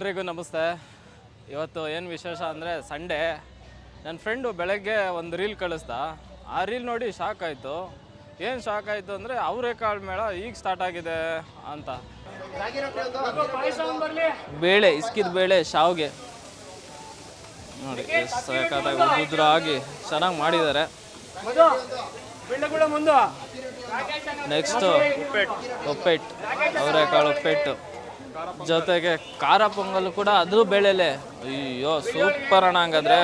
ಎಲ್ರಿಗೂ ನಮಸ್ತೆ. ಇವತ್ತು ಏನು ವಿಶೇಷ ಅಂದರೆ ಸಂಡೇ. ನನ್ನ ಫ್ರೆಂಡು ಬೆಳಗ್ಗೆ ಒಂದು ರೀಲ್ ಕಳಿಸ್ದ. ಆ ರೀಲ್ ನೋಡಿ ಶಾಕ್ ಆಯಿತು. ಏನು ಶಾಕ್ ಆಯಿತು ಅಂದರೆ ಅವರೆಕಾಳು ಮೇಳ ಈಗ ಸ್ಟಾರ್ಟ್ ಆಗಿದೆ ಅಂತ. ಬೇಳೆ, ಇಸ್ಕಿದ ಬೇಳೆ, ಶಾವ್ಗೆ ನೋಡಿ ಸಾಕಾದಾಗ ಉದ್ರಾಗಿ ಚೆನ್ನಾಗಿ ಮಾಡಿದ್ದಾರೆ. ನೆಕ್ಸ್ಟು ಒಪ್ಪೆಟ್ಟು, ಅವರೆಕಾಳು ಒಪ್ಪೆಟ್ಟು, ಜೊತೆಗೆ ಖಾರ ಪೊಂಗಲ್ ಕೂಡ ಅದು ಬೇಳೆಲೆ. ಅಯ್ಯೋ ಸೂಪರ್ ಅಣ್ಣ. ಹಂಗಾದ್ರೆ